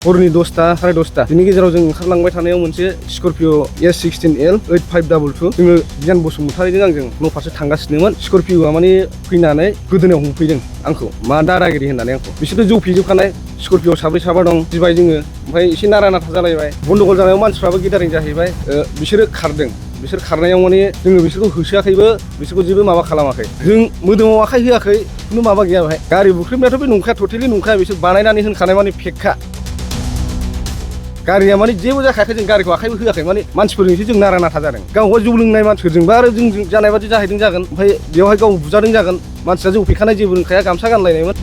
हरनि 10टा 10:30 बिनि गेजेराव जों ओंखारलांबाय थानायाव मोनसे स्करपिय' S16L 8522 जोङो गियान बसुमतारीजों आंजों न' फारसे थांगासिनोमोन। स्करपिय'आ माने फैनानै गोदोनायाव हमफैदों आंखौ, मा दादागिरि होननानै आंखौ। बिसोरथ' जौ फेजोबखानाय, स्करपिय'आव साब्रै साबा दं, गिबाय जोङो, ओमफ्राय एसे नारा नाथा जालायबाय। गन्डगल जानायाव मानसिफ्राबो गेदारिं जाहैबाय। बिसोरो खारदों। बिसोर खारनायाव माने जोङो बिसोरखौ होसोआखैबो, बिसोरखौ जेबो माबा खालामाखै। जों मोदोमाव आखाइ होआखै, खुनु माबा गैया बेहाय। गारि बुख्रेबनायाथ' बे नंखाया, टटेलि नंखाया, बिसोर बानायनानै होनखानाय माने फेकखा। गारिया माने जेबो जाखायाखै, जों गारिखौ आखाइबो होआखै, माने मानसिफोरजोंसो जों नारा नाथा जादों। गावबा जौ लोंनाय मानसिफोरजोंबा आरो जों जानाय बादि जाहैदों जागोन, ओमफ्राय बेवहाय गाव बुजादों जागोन। मानसिया जौ फेखानाय जेबो रोंखाया, गामसा गानलायनायमोन।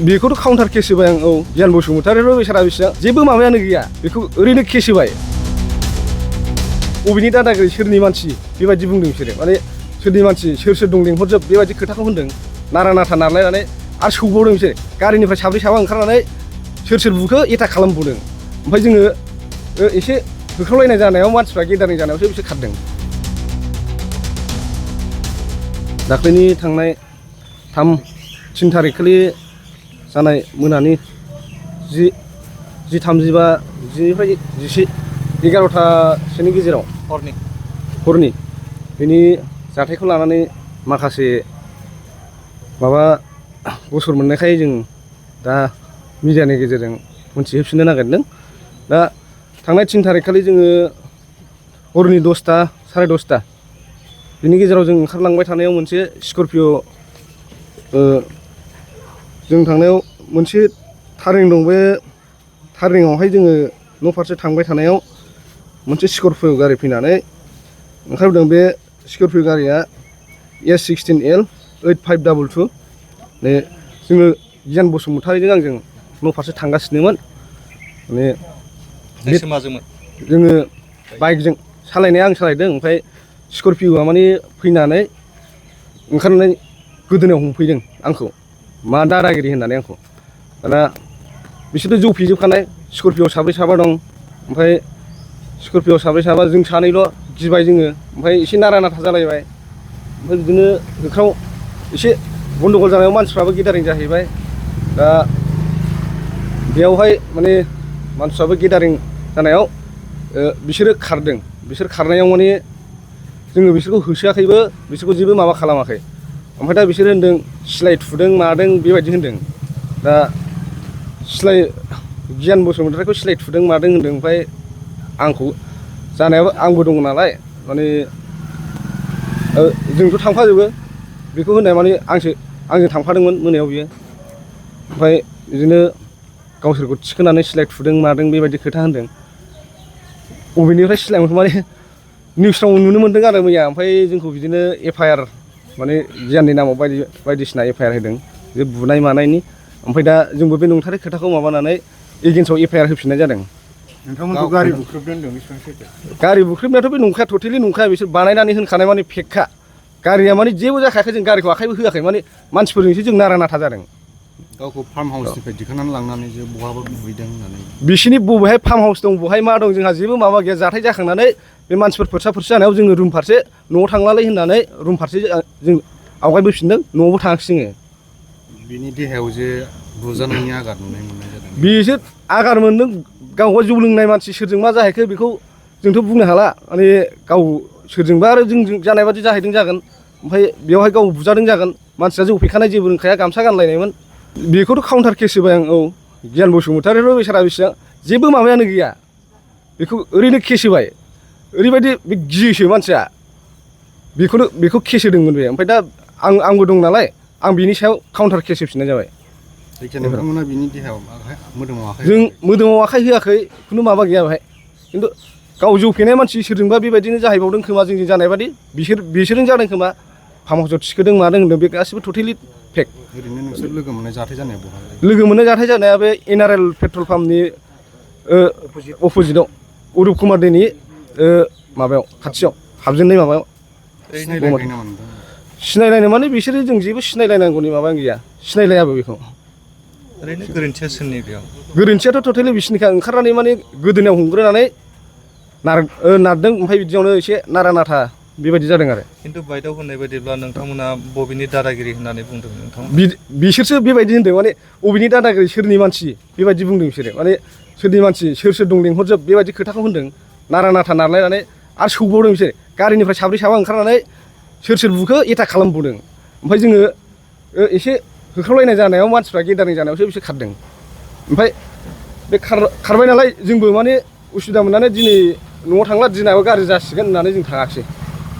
बेखौथ' काउन्टार केस होबाय आं। औ, गियान बसुमतारीयाथ' बेसारा बेसेबां जेबो माबायानो गैया, बेखौ ओरैनो केस होबाय। बबेनि दादागिरि, सोरनि मानसि, बेबायदि बुंदों बिसोरो। माने सोरनि मानसि, सोर दं लेंहरजोब, बेबायदि खोथाखौ होनदों। नारा नाथा नारलायनानै आरो सौबावदों बिसोर। गारिनिफ्राय साब्रै साबा ओंखारनानै सोर बुखो एटाक खालामबावदों। ओमफ्राय जोङो एसे होख्रावलायनाय जानायाव, मानसिफ्रा गेदारिं जानायावसो बिसोर खारदों। दाख्लैनि थांनाय 3 थारिखखालि जानाय मोनानि 10:35, 10निफ्राय 11, 11टासोनि गेजेराव हरनि बेनि जाथायखौ लानानै माखासे माबा गसर मोननायखाय जों दा मिडियानि गेजेरजों मोनथिहोफिननो नागिरदों। दा थांनाय 3 थारिखखालि जोङो हरनि 10टा 10:30 बिनि गेजेराव जों ओंखारलांबाय थानायाव मोनसे स्करपिय' जों थांनायाव मोनसे टार्निं दं, बे टार्निंआवहाय जोङो न' फारसे थांबाय थानायाव मोनसे स्करपिय' गारि फैनानै ओंखारबोदों। बे स्करपिय' गारिया S16L 8522। जोङो गियान बसुमतारीजों आंजों न' फारसे थांगासिनोमोन। माने जोङो बाइकजों, सालायनाया आं सालायदों, ओमफ्राय स्करपिय'आ माने फैनानै ओंखारनानै गोदोनायाव हमफैदों आंखौ, मा दादागिरि होननानै आंखौ। दाना बिसोरथ' जौ फेजोबखानाय, स्करपिय'आव साब्रै साबा दं, ओमफ्राय स्करपिय'आव साब्रै साबा, जों सानैल' गिबाय जोङो, ओमफ्राय एसे नारा नाथा जालायबाय। ओमफ्राय बिदिनो होख्राव एसे गन्डगल जानायाव मानसिफ्राबो गेदारिं जाहैबाय। दा बेयावहाय माने मानसिफ्राबो गेदारिं जानायाव बिसोरो खारदों। बिसोर खारनायाव माने जोङो बिसोरखौ होसोआखैबो, बिसोरखौ जेबो माबा खालामाखै। ओमफ्राय दा बिसोर होनदों सिलाइ थुदों मादों, बेबायदि होनदों। दा गियान बसुमतारीखौ सिलाइ थुदों मादों होनदों, ओमफ्राय आंखौ जानायाबो आंबो दङ नालाय, माने जोंथ' थांफाजोबो, बेखौ होननाय माने आंजों थांफादोंमोन मोनायाव बियो। ओमफ्राय बिदिनो गावसोरखौ थिखोनानै सिलाइ थुदों मादों, बेबायदि खोथा होनदों। बबेनिफ्राय सिलाइ मोनखो माने निउसफ्राव नुनो मोन्दों आरो मैया। ओमफ्राय जोंखौ बिदिनो FIR, माने गियाननि नामाव बायदिसिना FIR होदों, बे बुनाय मानायनि। ओमफ्राय दा जोंबो बे नंथारै खोथाखौ माबानानै एगेन्स्टआव FIR होफिननाय जादों। नोंथांमोनखौ गारि बुख्रेबदों होनदों, बेसेबां सैथो? गारि बुख्रेबनायाथ' बे नंखाया, टटेलि नंखाया, बिसोर बानायनानै होनखानाय माने फेकखा। गारिया माने जेबो जाखायाखै, जों गारिखौ आखाइबो होआखै, माने मानसिफोरजोंसो जों नारा नाथा जादों। गावखौ फार्म हाउसनिफ्राय दिखांनानै लांनानै जे बहाबा बुहैदों होननानै। बिसिनि बबेहाय फार्म हाउस दं, बहाय मा दं, जोंहा जेबो माबा गैया। जाथाय जाखांनानै बे मानसिफोर फोरसा जानायाव जोङो रुम फारसे न'आव थांलालै होननानै रुम फारसे जों आवगायबोफिनदों, न'आवबो थाङाखिसै जोङो। बिनि देहायाव जे बुजानायनि आघात मोननाय जादों, बिसोर आघात मोनदों। गावबा जौ लोंनाय मानसि, सोरजों मा जाहैखो बेखौ जोंथ' बुंनो हाला। माने गाव सोरजोंबा आरो जों जानाय बादि जाहैदों जागोन, ओमफ्राय बेवहाय गाव बुजादों जागोन। मानसिया जौ फेखानाय जेबो रोंखाया, गामसा गानलायनायमोन। बेखौथ' काउन्टार केस होबाय आं। औ, गियान बसुमतारीयाथ' बेसारा बेसेबां जेबो माबायानो गैया, बेखौ ओरैनो केस होबाय। ओरैबायदि बे गियोसो मानसिया, बेखौ केस होदोंमोन बे। ओमफ्राय दा आंबो दं नालाय, आं बिनि सायाव काउन्टार केस होफिननाय जाबाय। जायखिजाया नोंथांमोना बिनि देहायाव मोदोमाव आखाइ जों मोदोमाव आखाइ होआखै, खुनु माबा गैया बेहाय। खिन्थु गाव जौ फेनाय मानसि, सोरजोंबा बेबायदिनो जाहैबावदों खोमा, जोंजों जानाय बादि। बिसोरजों जादों खोमा, फार्म हाउसआव थिखोदों मादों होनदों, बे गासिबो टटेलि फेक। ओरैनो नोंसोर लोगो मोननाय जाथाय जानाया बहा? लोगो मोननाय जाथाय जानाया बे NRL पेट्रल पाम्पनि अपोजिटआव, अरुप कुमार दैनि माबायाव, खाथियाव हाबजेननाय माबायाव। सिनायलायखायो नामा नोंथां? सिनायलायनो माने बिसोरो जों जेबो सिनायलायनांगौनि माबायानो गैया, सिनायलायाबो बेखौ। ओरैनो गोरोन्थिया सोरनि बेयाव? गोरोन्थियाथ' टटेलि बिसिनिखा। ओंखारनानै माने गोदोनायाव हमग्रोनानै नारदों, ओमफ्राय बिदियावनो एसे नारा नाथा बेबायदि जादों आरो खिन्थु बायदाव होननाय बायदिब्ला नोंथांमोना बबेनि दादागिरि होननानै बुंदों नोंथांमोन? बिसोरसो बेबायदि होनदों माने बबेनि दादागिरि सोरनि मानसि बेबायदि बुंदों बिसोरो माने सोरनि मानसि सोर दं लेंहरजोब बेबायदि खोथाखौ होनदों नारा नाथा नारलायनानै आरो सौबावदों बिसोर गारिनिफ्राय साब्रै साबा ओंखारनानै सोर बुखो एटाक खालामबावदों ओमफ्राय जोङो एसे होख्रावलायनाय जानायाव मानसिफ्रा गेदारिं जानायावसो बिसोर खारदों ओमफ्राय बे खारबाय नालाय जोंबो माने उसुबिदा मोननानै दिनै न'आव थांला दिनाबो गाज्रि जासिगोन होननानै जों थाङाखिसै